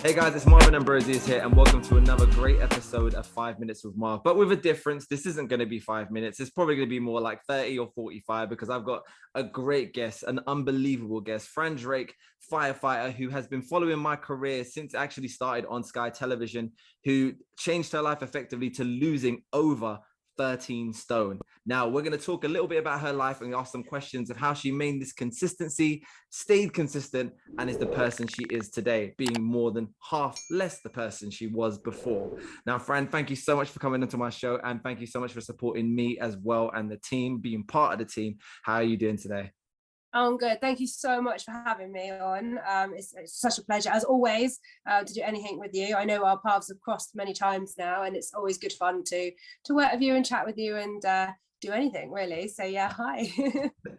Hey guys, it's Marvin and Obese here, and welcome to another great episode of 5 Minutes with Marv. But with a difference, this isn't going to be 5 minutes. It's probably going to be more like 30 or 45 because I've got a great guest, an unbelievable guest, Fran firefighter, who has been following my career since I actually started on Sky Television, who changed her life effectively to losing over 13 stone. Now, we're going to talk a little bit about her life and ask some questions of how she made this consistency, stayed consistent, and is the person she is today, being more than half less the person she was before. Now, Fran, thank you so much for coming into my show, and thank you so much for supporting me as well and the team, being part of the team. How are you doing today? I'm good. Thank you so much for having me on. It's such a pleasure, as always, to do anything with you. I know our paths have crossed many times now, and it's always good fun to work with you and chat with you and do anything really. So yeah, hi.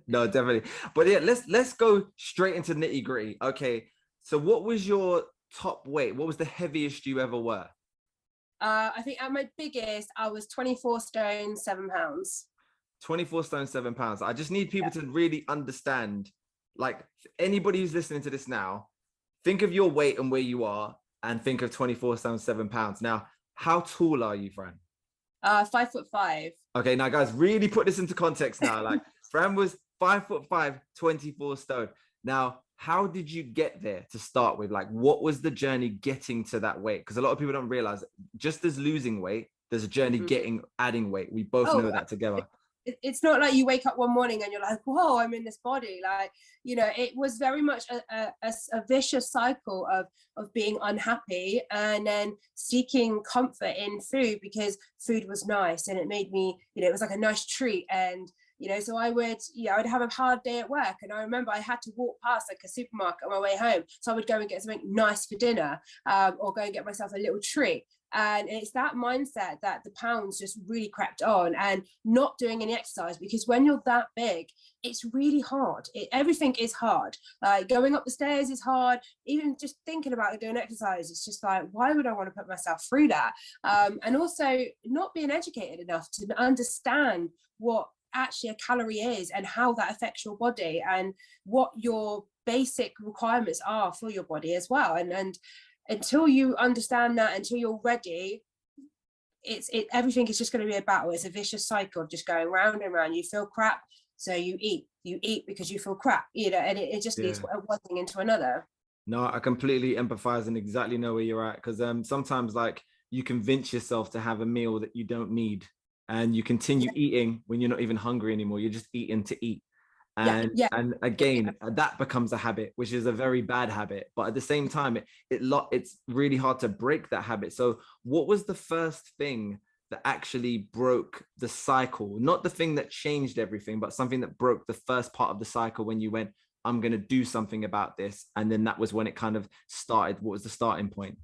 No, definitely. But yeah, let's go straight into nitty gritty. Okay, so what was your top weight? What was the heaviest you ever were? I think at my biggest, I was 24 stone, 7 pounds. 24 stone, 7 pounds. I just need people to really understand, like anybody who's listening to this now, think of your weight and where you are and think of 24 stone, 7 pounds. Now, how tall are you, Fran? 5'5". Okay, now guys, really put this into context now. Like Fran was 5'5", 24 stone. Now, how did you get there to start with? Like, what was the journey getting to that weight? Because a lot of people don't realize, just as losing weight, there's a journey adding weight. We both know that together. It's not like you wake up one morning and you're like, whoa, I'm in this body. Like, you know, it was very much a vicious cycle of being unhappy and then seeking comfort in food because food was nice and it made me, you know, it was like a nice treat. And you know, so I'd have a hard day at work, and I remember I had to walk past like a supermarket on my way home, so I would go and get something nice for dinner, or go and get myself a little treat. And it's that mindset that the pounds just really crept on, and not doing any exercise, because when you're that big, it's really hard. Everything is hard. Like going up the stairs is hard. Even just thinking about doing exercise, it's just like, why would I want to put myself through that? And also not being educated enough to understand what actually a calorie is and how that affects your body and what your basic requirements are for your body as well. And until you understand that, until you're ready, everything is just going to be a battle. It's a vicious cycle of just going round and round. You feel crap, so you eat because you feel crap, you know, and it just leads one thing into another. No, I completely empathize and exactly know where you're at, because sometimes like you convince yourself to have a meal that you don't need, and you continue eating when you're not even hungry anymore. You're just eating to eat. And again, that becomes a habit, which is a very bad habit. But at the same time, it's really hard to break that habit. So what was the first thing that actually broke the cycle? Not the thing that changed everything, but something that broke the first part of the cycle when you went, I'm going to do something about this. And then that was when it kind of started. What was the starting point?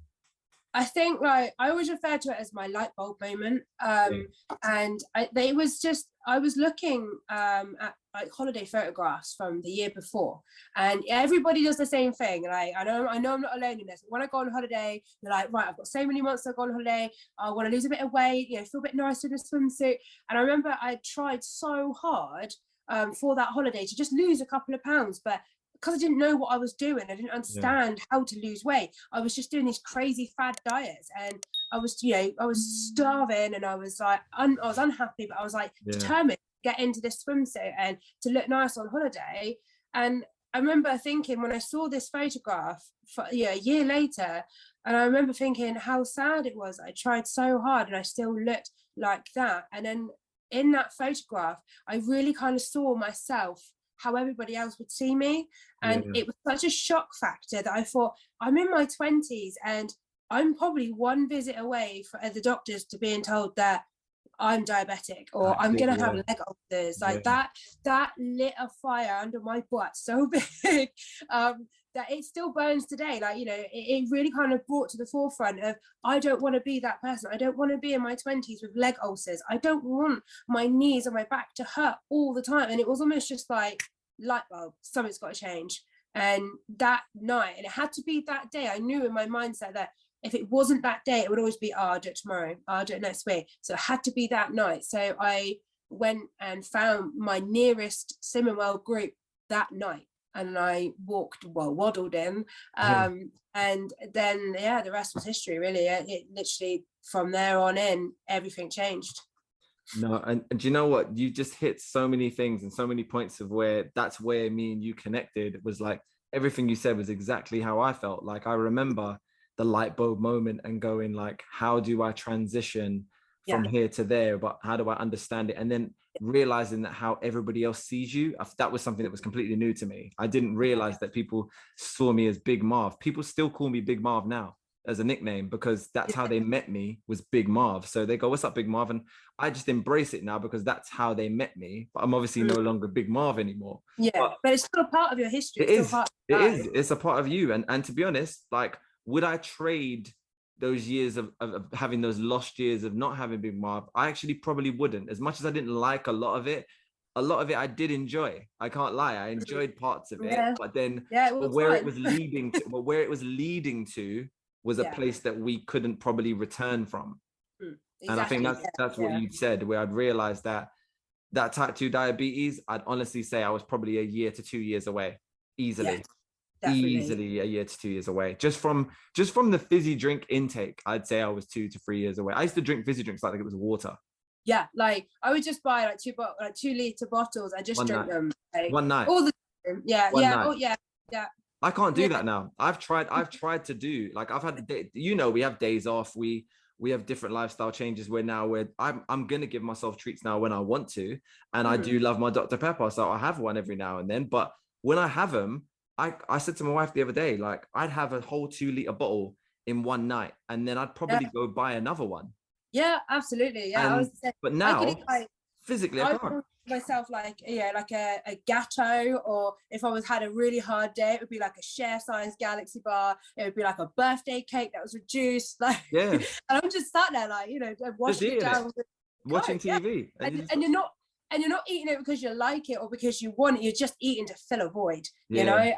I think, like, I always refer to it as my light bulb moment. And I was looking at like holiday photographs from the year before, and everybody does the same thing. Like, I know I'm not alone in this. When I go on holiday, you're like, right, I've got so many months to go on holiday. I want to lose a bit of weight, you know, feel a bit nicer in a swimsuit. And I remember I tried so hard for that holiday to just lose a couple of pounds, but because I didn't know what I was doing, I didn't understand how to lose weight. I was just doing these crazy fad diets, and I was starving, and I was like, I was unhappy, but I was like determined to get into this swimsuit and to look nice on holiday. And I remember thinking, when I saw this photograph a year later, and I remember thinking how sad it was. I tried so hard and I still looked like that. And then in that photograph, I really kind of saw myself how everybody else would see me, and it was such a shock factor that I thought, I'm in my 20s and I'm probably one visit away for the doctors to being told that I'm diabetic or I'm gonna have leg ulcers. Like that lit a fire under my butt so big that it still burns today. Like, you know, it really kind of brought to the forefront of, I don't want to be that person. I don't want to be in my 20s with leg ulcers. I don't want my knees or my back to hurt all the time. And it was almost just like, light bulb, something's got to change. And that night, and it had to be that day, I knew in my mindset that if it wasn't that day, it would always be, I'll do it tomorrow, I'll do it next week. So it had to be that night. So I went and found my nearest Simmerwell group that night. and I waddled in. And then, yeah, the rest was history, really. It literally, from there on in, everything changed. No, and do you know what? You just hit so many things and so many points of where that's where me and you connected. It was like everything you said was exactly how I felt. Like I remember the light bulb moment and going like, how do I transition from here to there? But how do I understand it? And then realizing that how everybody else sees you, that was something that was completely new to me. I didn't realize that people saw me as Big Marv. People still call me Big Marv now as a nickname because that's how they met me, was Big Marv. So they go, what's up, Big Marv? And I just embrace it now because that's how they met me. But I'm obviously no longer Big Marv anymore. Yeah, but it's still a part of your history. It is. It is. It's a part of you. And to be honest, like, would I trade those years of having those lost years of not having Big Marv? I actually probably wouldn't. As much as I didn't like a lot of it I did enjoy. I can't lie. I enjoyed parts of it, but then where it was leading to was a place that we couldn't probably return from. Exactly. And I think that's what you said, where I'd realized that type 2 diabetes, I'd honestly say I was probably a year to 2 years away, easily. Easily a year to 2 years away. Just from the fizzy drink intake, I'd say I was 2 to 3 years away. I used to drink fizzy drinks like it was water. Yeah, like I would just buy like 2-liter bottles. I just drink them like, one night. All the time. Yeah. I can't do that now. I've tried to do, like, I've had, we have days off. We have different lifestyle changes where I'm going to give myself treats now when I want to. And I do love my Dr. Pepper. So I have one every now and then. But when I have them, I said to my wife the other day, like, I'd have a whole 2-liter bottle in one night. And then I'd probably go buy another one. Yeah, absolutely. Yeah. But now, physically, I can't. Myself like a gatto, or if I had a really hard day, it would be like a share size galaxy bar. It would be like a birthday cake that was reduced, like, and I'm just sat there like, washing it down, watching TV, and you're not eating it because you like it or because you want it. You're just eating to fill a void, you know.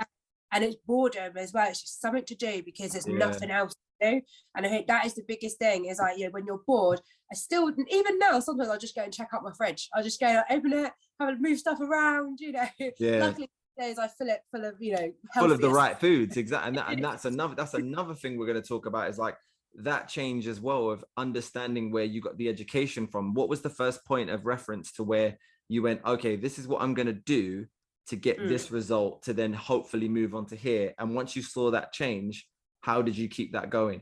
And it's boredom as well. It's just something to do because there's nothing else to do. And I think that is the biggest thing, is like, when you're bored, I still, even now, sometimes I'll just go and check out my fridge. I'll just go, open it, have to move stuff around, Luckily days I fill it full of, full of the right foods. Exactly. And that's another thing we're going to talk about, is like that change as well, of understanding where you got the education from. What was the first point of reference to where you went, okay, this is what I'm going to do to get this result, to then hopefully move on to here? And once you saw that change, how did you keep that going?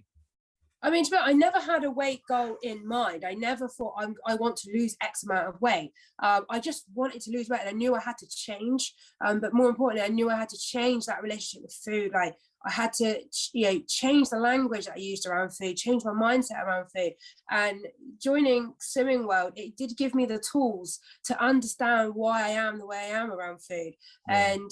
I mean, I never had a weight goal in mind. I never thought I want to lose X amount of weight. I just wanted to lose weight, and I knew I had to change. But more importantly, I knew I had to change that relationship with food. Like, I had to, change the language that I used around food, change my mindset around food. And joining Swimming World, it did give me the tools to understand why I am the way I am around food. And,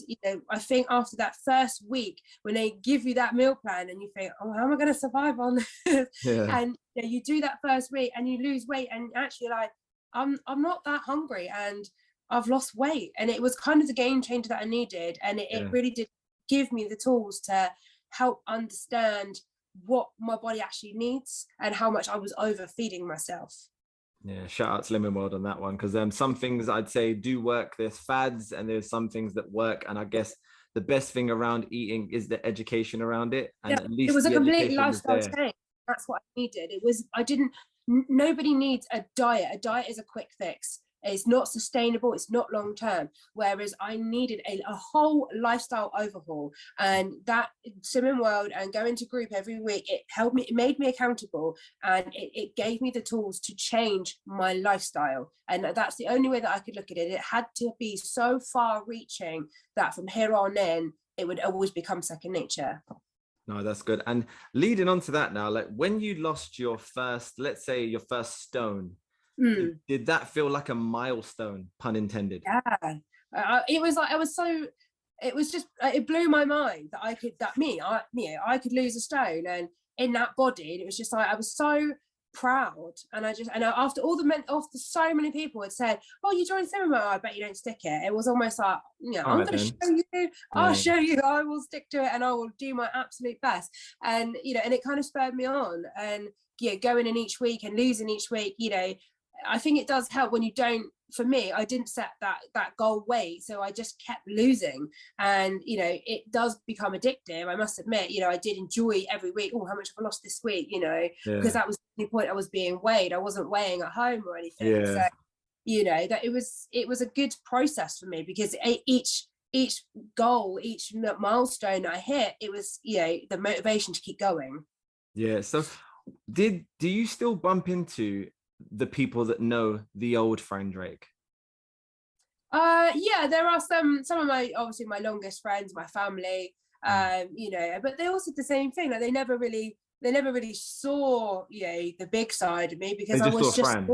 I think after that first week, when they give you that meal plan and you think, oh, how am I going to survive on this? And you do that first week and you lose weight, and actually like, I'm not that hungry and I've lost weight. And it was kind of the game changer that I needed. And it really did give me the tools to help understand what my body actually needs and how much I was overfeeding myself. Yeah, shout out to Lemon World on that one, because some things I'd say do work. There's fads and there's some things that work, and I guess the best thing around eating is the education around it. And at least it was a complete lifestyle change. That's what I needed. Nobody needs a diet. A diet is a quick fix. It's not sustainable. It's not long term. Whereas I needed a whole lifestyle overhaul, and that Swimming World and going to group every week, it helped me. It made me accountable, and it gave me the tools to change my lifestyle. And that's the only way that I could look at it. It had to be so far reaching that from here on in, it would always become second nature. No, that's good. And leading on to that now, like when you lost your first, let's say your first stone, did that feel like a milestone, pun intended? Yeah, it was like, it blew my mind that I could lose a stone, and in that body, and it was just like, I was so proud. And after so many people had said, oh, you joined cinema, I bet you don't stick it. It was almost like, I'm going to show you, I'll show you, I will stick to it, and I will do my absolute best. And, and it kind of spurred me on. And, going in each week and losing each week, I think it does help when you don't. For me, I didn't set that goal weight, so I just kept losing, and it does become addictive. I must admit, I did enjoy every week. Oh, how much have I lost this week? Because that was the point. I was being weighed. I wasn't weighing at home or anything. So that it was a good process for me, because each goal, each milestone I hit, it was the motivation to keep going. Yeah. So do you still bump into the people that know the old Fran Drake? Yeah, there are some of my, obviously my longest friends, my family, but they also did the same thing. Like they never really saw the big side of me, because They I just saw was just Fran.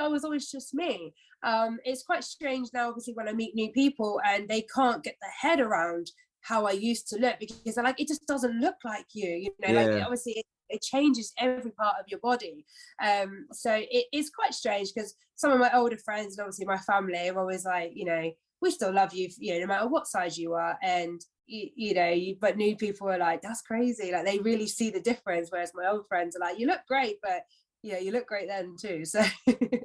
I was always just me. It's quite strange now, obviously, when I meet new people and they can't get their head around how I used to look, because they're like, it just doesn't look like you, like obviously it changes every part of your body. So it is quite strange, because some of my older friends and obviously my family are always like, we still love you, no matter what size you are. And but new people are like, that's crazy, like they really see the difference, whereas my old friends are like, you look great, but you look great then too. So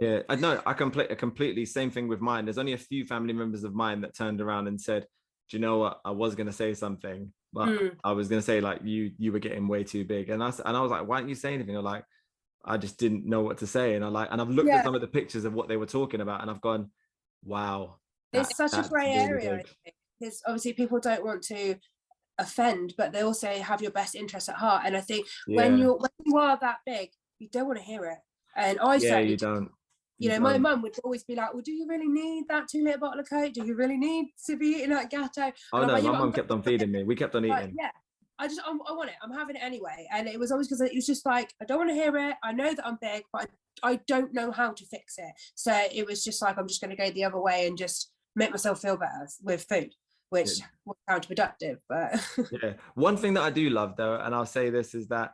yeah, I know. I completely same thing with mine. There's only a few family members of mine that turned around and said, do you know what, I was going to say something, but I was going to say, like, you were getting way too big. And I was like, why didn't you say anything? Or like, I just didn't know what to say. And I've looked at some of the pictures of what they were talking about, and I've gone, wow, it's such a gray really area, I think, because obviously people don't want to offend, but they also have your best interest at heart. And I think when you are that big, you don't want to hear it. And I certainly you don't. My mum would always be like, well, do you really need that 2-litre bottle of Coke? Do you really need to be eating that gatto? Oh and no, like, my mum kept on feeding me. We kept on eating. Yeah, I want it. I'm having it anyway. And it was always because it was just like, I don't want to hear it. I know that I'm big, but I don't know how to fix it. So it was just like, I'm just going to go the other way and just make myself feel better with food, which was counterproductive. But one thing that I do love, though, and I'll say this, is that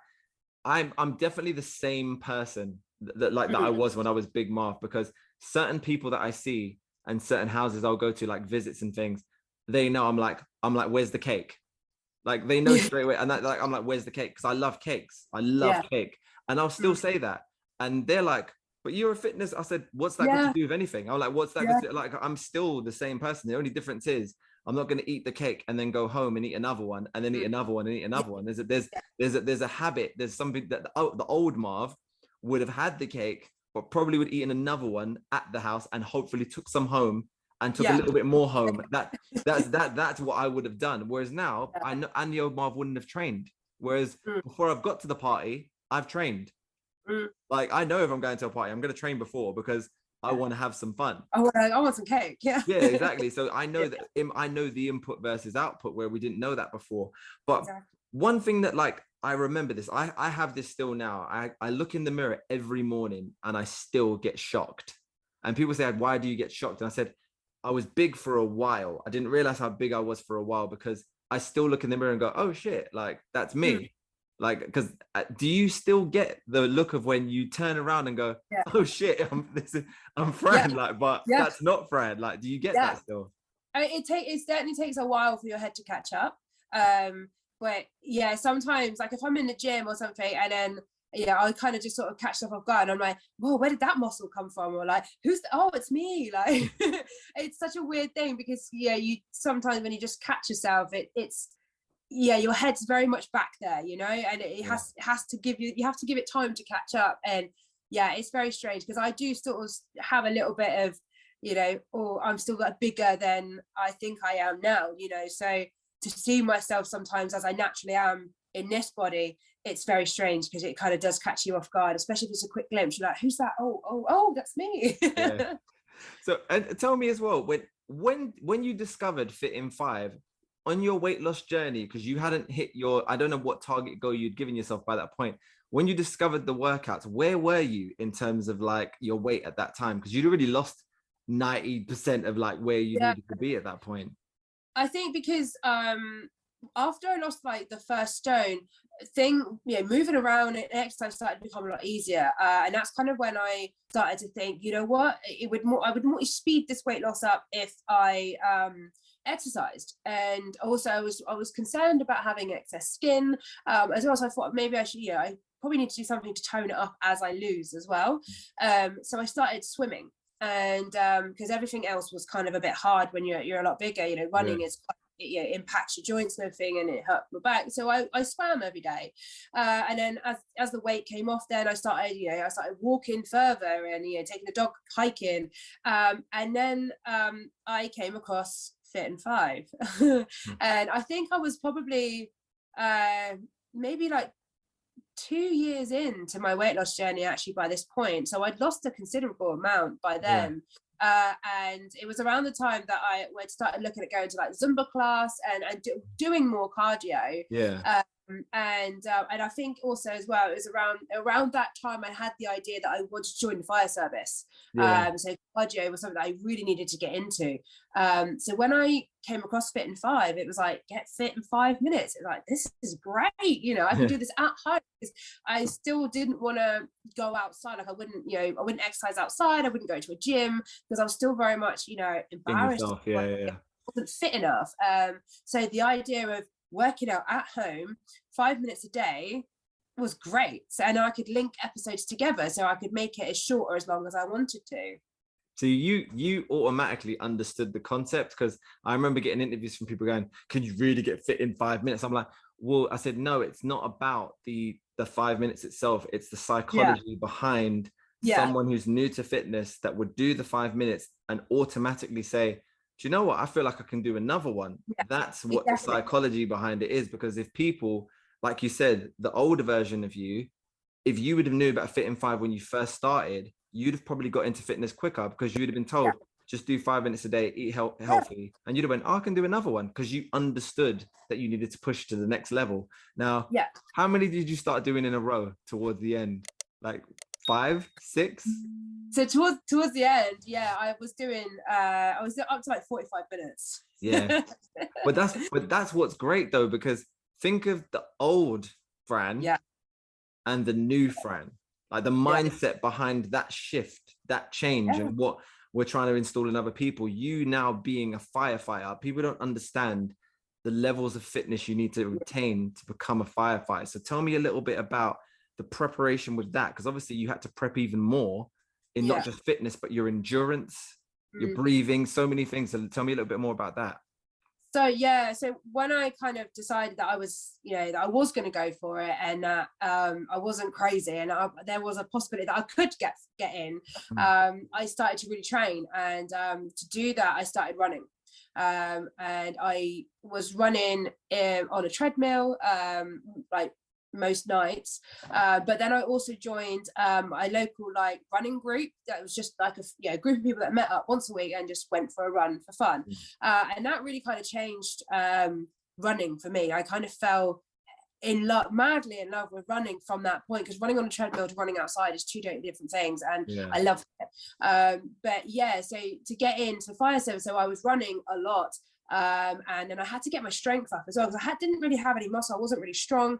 I'm definitely the same person that I was when I was Big Marv, because certain people that I see and certain houses I'll go to, like visits and things, they know I'm like, where's the cake? Like they know straight away. And I'm like, where's the cake? Because I love cakes. I love cake. And I'll still say that. And they're like, but you're a fitness. I said, what's that got to do with anything? I'm like, what's that got to, like, I'm still the same person. The only difference is I'm not going to eat the cake and then go home and eat another one and then eat another one and eat another one. There's a habit. There's something that the old Marv would have had the cake, but probably would eat another one at the house and hopefully took some home and took a little bit more home. That's what I would have done. Whereas now I know, and the old Marv wouldn't have trained. Whereas before I've got to the party, I've trained. Like I know if I'm going to a party, I'm going to train before, because I want to have some fun. I want some cake. Yeah, exactly. So I know that I know the input versus output, where we didn't know that before. But one thing that, like, I remember this, I have this still now. I look in the mirror every morning and I still get shocked. And people say, why do you get shocked? And I said, I was big for a while. I didn't realize how big I was for a while, because I still look in the mirror and go, oh shit, like that's me. Like, because do you still get the look of when you turn around and go, oh shit, I'm Fran, like, but that's not Fran. Like, do you get that still? It certainly takes a while for your head to catch up. But yeah, sometimes, like if I'm in the gym or something, and then I kind of just sort of catch stuff off guard, and I'm like, whoa, where did that muscle come from? Or like, it's me. Like, it's such a weird thing, because you sometimes when you just catch yourself, it's your head's very much back there, and it has to give you have to give it time to catch up. And it's very strange, because I do sort of have a little bit of I'm still bigger than I think I am now, so to see myself sometimes as I naturally am in this body, it's very strange, because it kind of does catch you off guard, especially if it's a quick glimpse. You're like, who's that? Oh, that's me. So, and tell me as well, when you discovered Fit in 5 on your weight loss journey, because you hadn't hit your, I don't know what target goal you'd given yourself by that point, when you discovered the workouts, where were you in terms of like your weight at that time? Because you'd already lost 90% of like where you needed to be at that point. I think because after I lost like the first stone, moving around and exercise started to become a lot easier, and that's kind of when I started to think, you know what, I would more speed this weight loss up if I exercised. And also I was concerned about having excess skin, as well. So I thought maybe I should probably need to do something to tone it up as I lose as well. So I started swimming, and because everything else was kind of a bit hard when you're a lot bigger. You know, running is quite, it impacts your joints and everything, and it hurt my back. So I swam every day, and then as the weight came off, then I started walking further and taking the dog hiking, and then I came across Fit and Five, and I think I was probably maybe like 2 years into my weight loss journey actually by this point. So I'd lost a considerable amount by then. And it was around the time that I started looking at going to like Zumba class and doing more cardio. And I think also as well, it was around that time I had the idea that I wanted to join the fire service. So cardio was something that I really needed to get into. So when I came across Fit in 5, it was like, get fit in 5 minutes. It's like, this is great. I can do this at home. I still didn't want to go outside. Like I wouldn't exercise outside. I wouldn't go to a gym because I was still very much, embarrassed. I wasn't fit enough. So the idea of working out at home 5 minutes a day was great. So, and I could link episodes together so I could make it as short or as long as I wanted to. So you automatically understood the concept, because I remember getting interviews from people going, can you really get fit in 5 minutes? I'm like, well, I said, no, it's not about the 5 minutes itself. It's the psychology behind someone who's new to fitness that would do the 5 minutes and automatically say, do you know what? I feel like I can do another one. That's what the psychology behind it is. Because if people, like you said, the older version of you, if you would have knew about Fit in 5 when you first started, you'd have probably got into fitness quicker, because you'd have been told, just do 5 minutes a day, eat healthy. And you'd have went, oh, I can do another one, because you understood that you needed to push to the next level. Now, how many did you start doing in a row towards the end? Like 5, 6? So towards the end, I was doing I was up to like 45 minutes. But that's what's great though, because think of the old Fran and the new Fran, like the mindset behind that shift, that change, and what we're trying to install in other people. You now being a firefighter, people don't understand the levels of fitness you need to retain to become a firefighter. So tell me a little bit about the preparation with that, because obviously you had to prep even more in not just fitness, but your endurance, your breathing, so many things. So tell me a little bit more about that. So when I kind of decided that I was, that I was going to go for it, and I wasn't crazy, and there was a possibility that I could get in, I started to really train, and to do that, I started running. And I was running on a treadmill, like most nights, but then I also joined a local like running group that was just like a group of people that met up once a week and just went for a run for fun, and that really kind of changed running for me. I kind of fell madly in love with running from that point, because running on a treadmill to running outside is two totally different things, and I loved it. But so to get into fire service, so I was running a lot. And then I had to get my strength up as well, because I didn't really have any muscle. I wasn't really strong.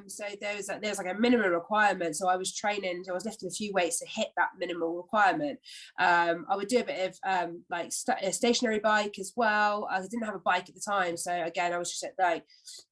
So there's like a minimum requirement. So I was training, so I was lifting a few weights to hit that minimal requirement. I would do a bit of like a stationary bike as well. I didn't have a bike at the time. So again, I was just like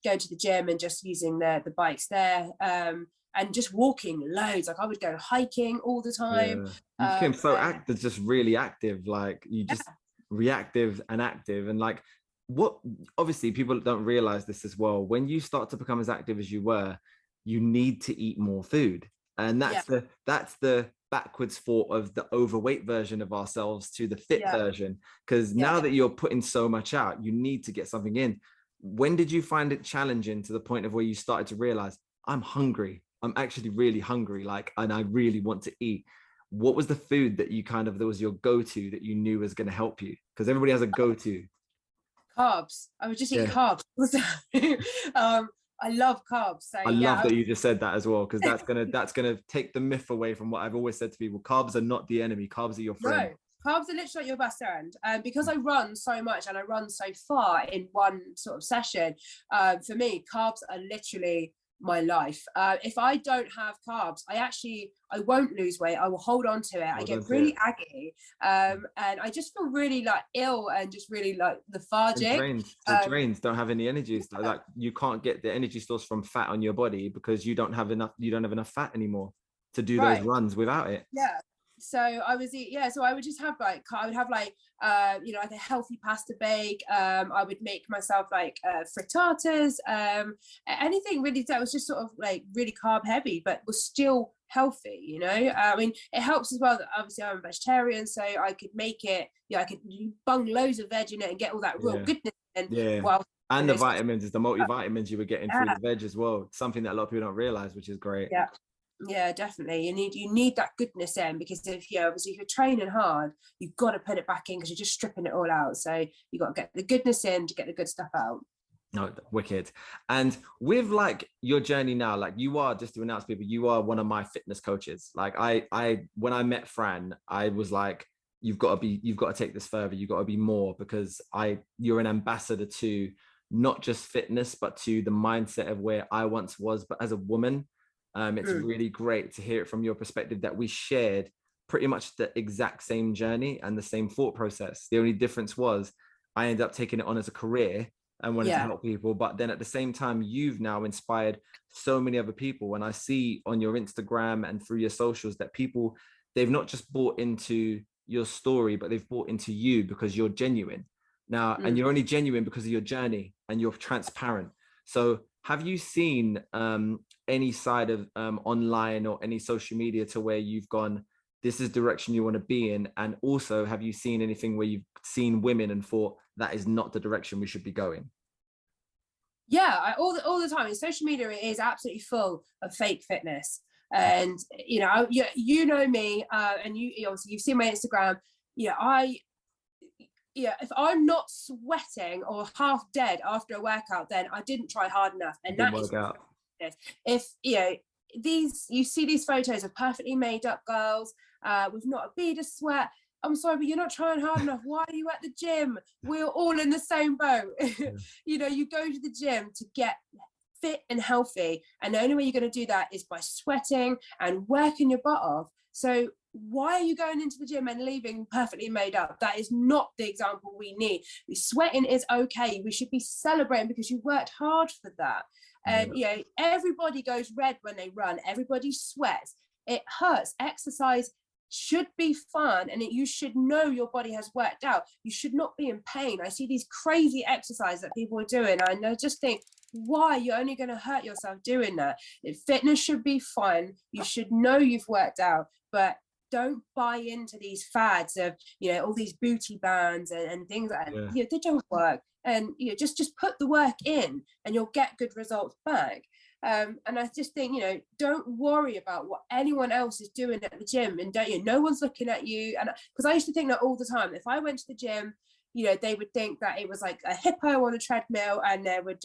going to the gym and just using the bikes there. And just walking loads. Like I would go hiking all the time. You became so active, just really active. Like you just reactive and active. And like, what obviously people don't realize this as well, when you start to become as active as you were, you need to eat more food, and that's the backwards thought of the overweight version of ourselves to the fit version, because now that you're putting so much out, you need to get something in. When did you find it challenging to the point of where you started to realize, I'm hungry, I'm actually really hungry, like, and I really want to eat? What was the food that you that was your go-to that you knew was going to help you? Because everybody has a go-to. Carbs. I would just eat carbs. I love carbs. So I love that you just said that as well, because that's gonna take the myth away from what I've always said to people. Carbs are not the enemy. Carbs are your friend. No, carbs are literally your best friend. Because I run so much and I run so far in one sort of session, for me, carbs are literally my life. If I don't have carbs, I won't lose weight. I will hold on to it. I get really aggy, and I just feel really like ill and just really like lethargic. It drains, don't have any energy. Like you can't get the energy source from fat on your body because you don't have enough fat anymore to do those runs without it. Yeah. So I would just have like, I would have like, you know, like a healthy pasta bake. I would make myself like frittatas, anything really that was just sort of like really carb heavy, but was still healthy, you know. I mean, it helps as well that obviously I'm a vegetarian, so I could make it, I could bung loads of veg in it and get all that real goodness in. While and the vitamins, the multivitamins you were getting through the veg as well, something that a lot of people don't realize, which is great. Yeah, definitely. You need that goodness in, because obviously if you're training hard, you've got to put it back in because you're just stripping it all out. So you got to get the goodness in to get the good stuff out. No, wicked. And with like your journey now, like you are, just to announce people, you are one of my fitness coaches. Like I when I met Fran, I was like, you've got to take this further. You've got to be more, because you're an ambassador to not just fitness, but to the mindset of where I once was, but as a woman. It's really great to hear it from your perspective that we shared pretty much the exact same journey and the same thought process. The only difference was I ended up taking it on as a career and wanted to help people. But then at the same time, you've now inspired so many other people. When I see on your Instagram and through your socials that people, they've not just bought into your story, but they've bought into you because you're genuine now. And you're only genuine because of your journey and you're transparent. So have you seen any side of online or any social media to where you've gone, this is the direction you want to be in? And also, have you seen anything where you've seen women and thought that is not the direction we should be going? Yeah, all the time. Social media is absolutely full of fake fitness. And, you know, you know me, and you obviously you've seen my Instagram. If I'm not sweating or half dead after a workout, then I didn't try hard enough. And that is, if you see these photos of perfectly made up girls with not a bead of sweat, I'm sorry, but you're not trying hard enough. Why are you at the gym? We're all in the same boat. You know, you go to the gym to get fit and healthy, and the only way you're going to do that is by sweating and working your butt off. So why are you going into the gym and leaving perfectly made up? That is not the example we need. Sweating is okay. We should be celebrating because you worked hard for that. And you know, everybody goes red when they run. Everybody sweats. It hurts. Exercise should be fun, and you should know your body has worked out. You should not be in pain. I see these crazy exercises that people are doing, and I just think, why? You're only going to hurt yourself doing that. Fitness should be fun. You should know you've worked out, but don't buy into these fads of, you know, all these booty bands and things like that. You know, they don't work. And you know, just put the work in and you'll get good results back. And I just think, you know, don't worry about what anyone else is doing at the gym, and no one's looking at you. And because I used to think that all the time, if I went to the gym, you know, they would think that it was like a hippo on a treadmill, and they would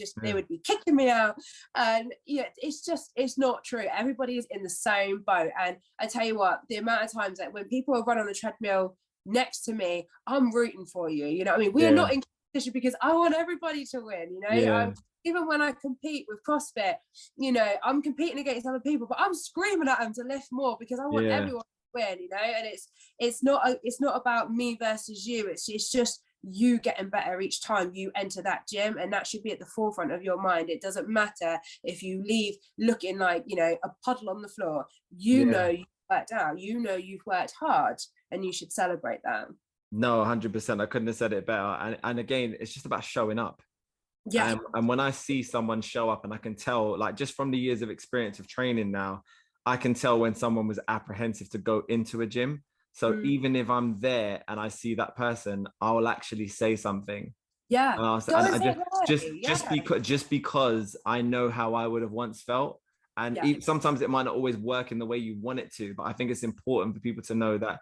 be kicking me out. And yeah, it's not true. Everybody is in the same boat. And I tell you what, the amount of times that when people are running on the treadmill next to me, I'm rooting for you. You know what I mean? We are not in competition because I want everybody to win, you know. Even when I compete with CrossFit, you know, I'm competing against other people, but I'm screaming at them to lift more because I want everyone to win, you know. And it's not about me versus you. It's just you getting better each time you enter that gym, and that should be at the forefront of your mind. It doesn't matter if you leave looking like, you know, a puddle on the floor. You know you've worked out, you know you've worked hard, and you should celebrate that. No, 100%. I couldn't have said it better. And again, it's just about showing up. And when I see someone show up, and I can tell, like, just from the years of experience of training now, I can tell when someone was apprehensive to go into a gym. So even if I'm there and I see that person, I will actually say something. Just because I know how I would have once felt. And sometimes it might not always work in the way you want it to, but I think it's important for people to know that,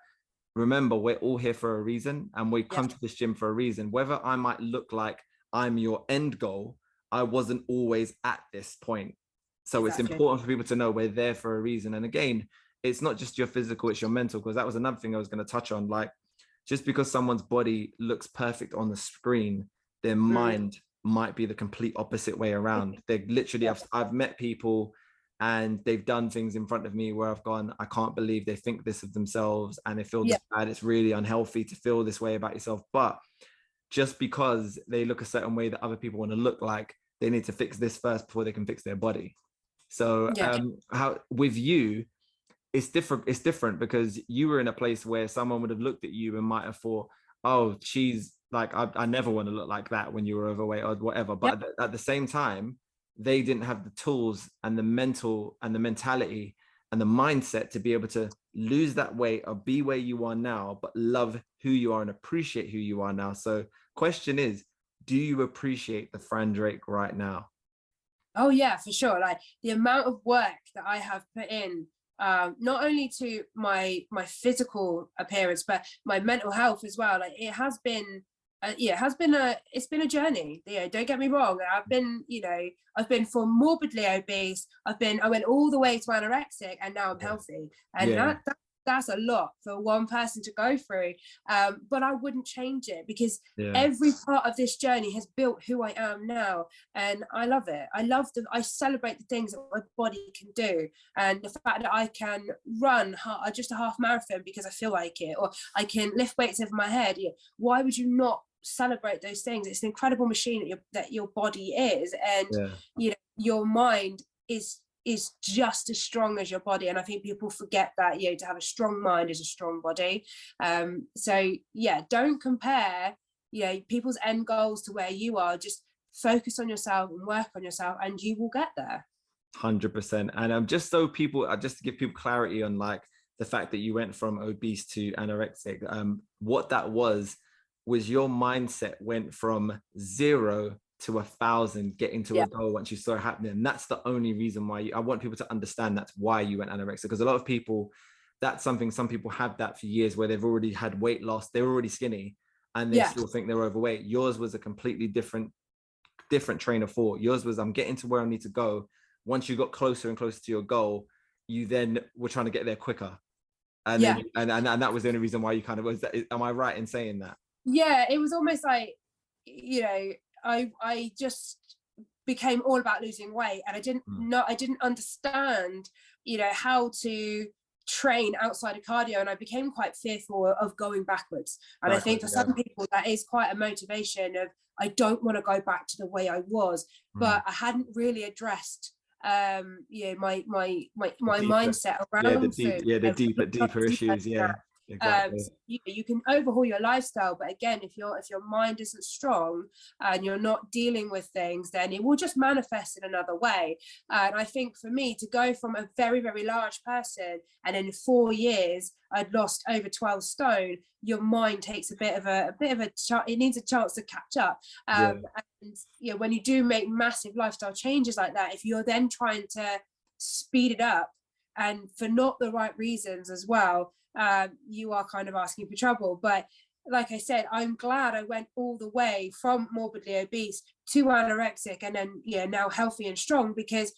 remember, we're all here for a reason, and we come to this gym for a reason. Whether I might look like I'm your end goal, I wasn't always at this point. So it's important for people to know we're there for a reason. And again, it's not just your physical, it's your mental, because that was another thing I was going to touch on. Like, just because someone's body looks perfect on the screen, their mind might be the complete opposite way around. They literally, I've met people and they've done things in front of me where I've gone, I can't believe they think this of themselves and they feel this bad. It's really unhealthy to feel this way about yourself. But just because they look a certain way that other people want to look like, they need to fix this first before they can fix their body. So how with you, it's different because you were in a place where someone would have looked at you and might have thought, oh, she's like, I never want to look like that when you were overweight or whatever. But at the same time, they didn't have the tools and the mental and the mentality and the mindset to be able to lose that weight or be where you are now, but love who you are and appreciate who you are now. So question is, do you appreciate the Fran Drake right now? Oh yeah, for sure. Like the amount of work that I have put in, not only to my physical appearance, but my mental health as well. Like it has been, it's been a journey. Don't get me wrong. I've been from morbidly obese. I went all the way to anorexic, and now I'm healthy. And that's a lot for one person to go through. But I wouldn't change it because every part of this journey has built who I am now. And I love it. I celebrate the things that my body can do. And the fact that I can run just a half marathon because I feel like it, or I can lift weights over my head. Why would you not celebrate those things? It's an incredible machine that your body is. And, your mind is just as strong as your body. And I think people forget that, to have a strong mind is a strong body. So don't compare, people's end goals to where you are. Just focus on yourself and work on yourself and you will get there. 100%. And just to give people clarity on like the fact that you went from obese to anorexic, what that was your mindset went from 0 to 1,000 getting to a goal once you saw it happening. And that's the only reason why I want people to understand that's why you went anorexic, because a lot of people, that's something, some people have that for years where they've already had weight loss, they're already skinny and they still think they're overweight. Yours was a completely different train of thought. Yours was, I'm getting to where I need to go. Once you got closer and closer to your goal, you then were trying to get there quicker. And then, and that was the only reason why you kind of was that. Am I right in saying that? Yeah, it was almost like, I just became all about losing weight, and I didn't understand, how to train outside of cardio, and I became quite fearful of going backwards. And I think for some people that is quite a motivation of, I don't want to go back to the way I was, but I hadn't really addressed my mindset around food. The deeper issues. Exactly. You can overhaul your lifestyle, but again, if your mind isn't strong and you're not dealing with things, then it will just manifest in another way. And I think for me to go from a very, very large person, and in 4 years I'd lost over 12 stone, your mind takes a bit of a it needs a chance to catch up. And when you do make massive lifestyle changes like that, if you're then trying to speed it up and for not the right reasons as well, you are kind of asking for trouble. But like I said, I'm glad I went all the way from morbidly obese to anorexic and then now healthy and strong, because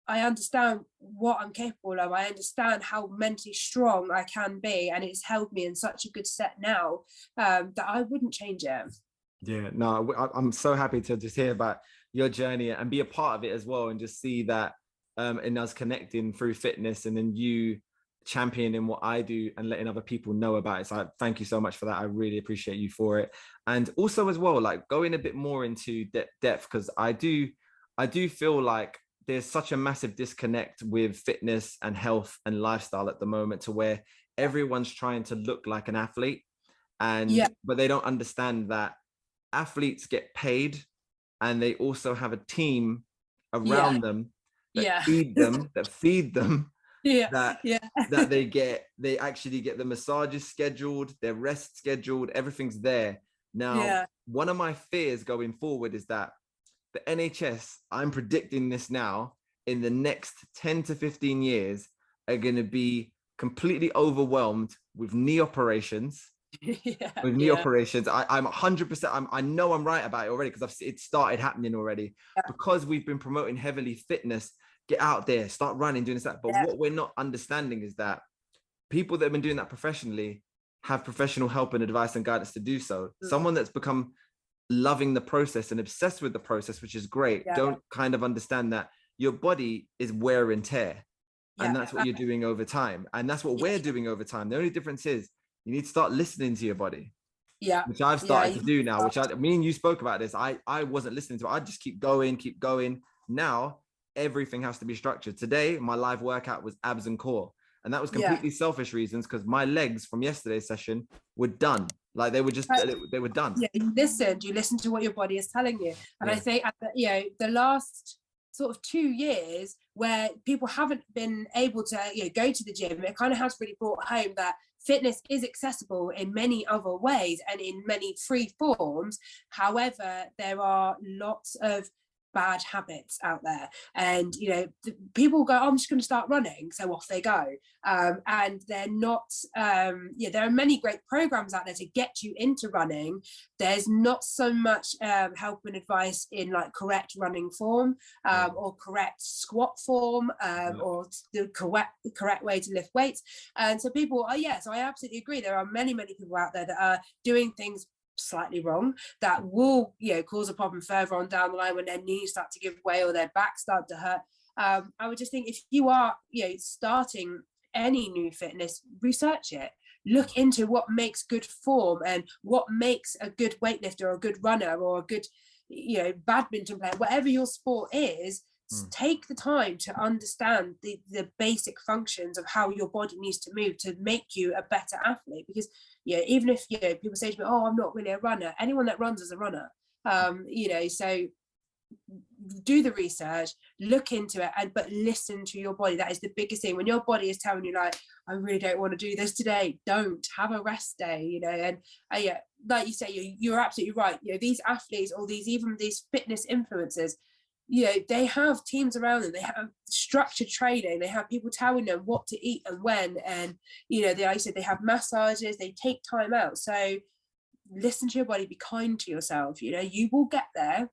I understand what I'm capable of. I understand how mentally strong I can be, and it's held me in such a good set now that I wouldn't change it. I'm so happy to just hear about your journey and be a part of it as well, and just see that in us connecting through fitness, and then you championing what I do and letting other people know about it. So thank you so much for that. I really appreciate you for it. And also as well, like going a bit more into depth, because I do feel like there's such a massive disconnect with fitness and health and lifestyle at the moment, to where everyone's trying to look like an athlete, and but they don't understand that athletes get paid and they also have a team around them that feed them that they actually get the massages scheduled, their rest scheduled, everything's there. Now, one of my fears going forward is that the NHS, I'm predicting this now, in the next 10 to 15 years are going to be completely overwhelmed with knee operations. I'm 100%, I know I'm right about it already, because it started happening already, because we've been promoting heavily fitness. Get out there, start running, doing this, that. But what we're not understanding is that people that have been doing that professionally have professional help and advice and guidance to do so. Someone that's become loving the process and obsessed with the process, which is great, don't kind of understand that your body is wear and tear. And that's what you're doing over time. And that's what we're doing over time. The only difference is you need to start listening to your body. Yeah. Which I've started to do now, me and you spoke about this. I wasn't listening to it. I just keep going. Now everything has to be structured. Today, my live workout was abs and core. And that was completely selfish reasons, because my legs from yesterday's session were done. Like they were done. Yeah, you listen to what your body is telling you. And I think, the last sort of 2 years where people haven't been able to go to the gym, it kind of has really brought home that fitness is accessible in many other ways and in many free forms. However, there are lots of bad habits out there, and people go, I'm just going to start running, so off they go, and they're not there are many great programs out there to get you into running. There's not so much help and advice in like correct running form, or correct squat form, or the correct way to lift weights. And so people so I absolutely agree, there are many people out there that are doing things slightly wrong that will cause a problem further on down the line when their knees start to give way or their back start to hurt. I would just think, if you are starting any new fitness, research it, look into what makes good form and what makes a good weightlifter or a good runner or a good badminton player, whatever your sport is. Take the time to understand the basic functions of how your body needs to move to make you a better athlete. Because even if people say to me, oh, I'm not really a runner, anyone that runs is a runner. So do the research, look into it, but listen to your body. That is the biggest thing. When your body is telling you, like, I really don't want to do this today, don't have a rest day. And like you say, you're absolutely right. These athletes, or these fitness influencers, they have teams around them, they have structured training, they have people telling them what to eat and when, and they have massages, they take time out. So listen to your body, be kind to yourself. You will get there.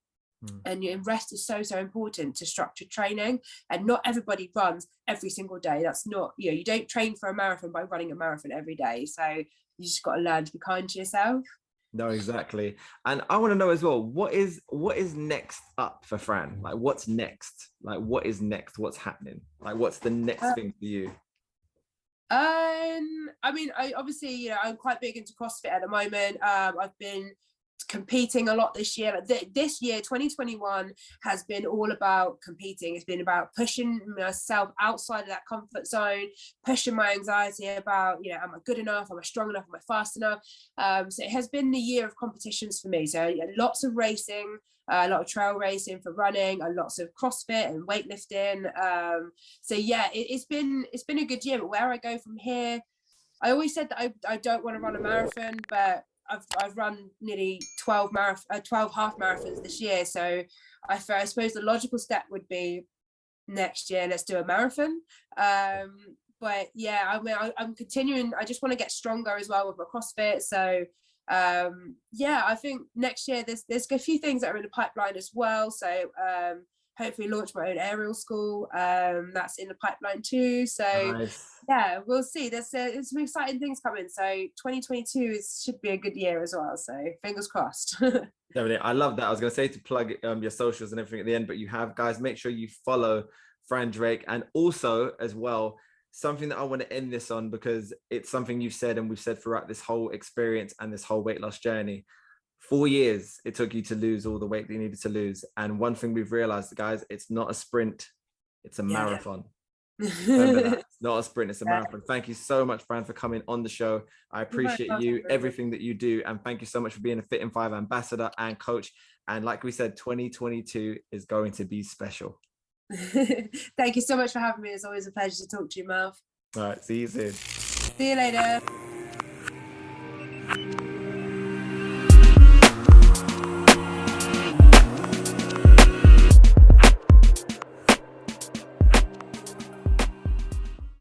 And rest is so important to structured training, and not everybody runs every single day. That's not, you don't train for a marathon by running a marathon every day. So you just got to learn to be kind to yourself. No, exactly. And I want to know as well, what is next up for Fran? Like, what's next? Like, what is next? What's happening? Like, what's the next thing for you? I mean, I'm quite big into CrossFit at the moment. I've been competing a lot this year. This year 2021 has been all about competing. It's been about pushing myself outside of that comfort zone, pushing my anxiety about am I good enough, am I strong enough, am I fast enough. So it has been the year of competitions for me. So lots of racing, a lot of trail racing for running, and lots of CrossFit and weightlifting. It's been a good year. But where I go from here, I always said that I don't want to run a marathon, but I've run nearly 12 half marathons this year. So I suppose the logical step would be next year, let's do a marathon. But I'm continuing. I just want to get stronger as well with my CrossFit. So I think next year there's a few things that are in the pipeline as well. So hopefully launch my own aerial school. That's in the pipeline too. So nice. We'll see. There's some exciting things coming. So 2022 should be a good year as well. So fingers crossed. Definitely. I love that. I was going to say to plug your socials and everything at the end, but you have, guys, make sure you follow Fran Drake. And also as well, something that I want to end this on, because it's something you've said and we've said throughout this whole experience and this whole weight loss journey. 4 years it took you to lose all the weight that you needed to lose. And one thing we've realized, guys, it's not a sprint, it's a marathon. Remember that. It's not a sprint, it's a marathon. Thank you so much, Fran, for coming on the show. I appreciate you, everything that you do. And thank you so much for being a Fit in 5 ambassador and coach. And like we said, 2022 is going to be special. Thank you so much for having me. It's always a pleasure to talk to you, Marv. All right, see you soon. See you later.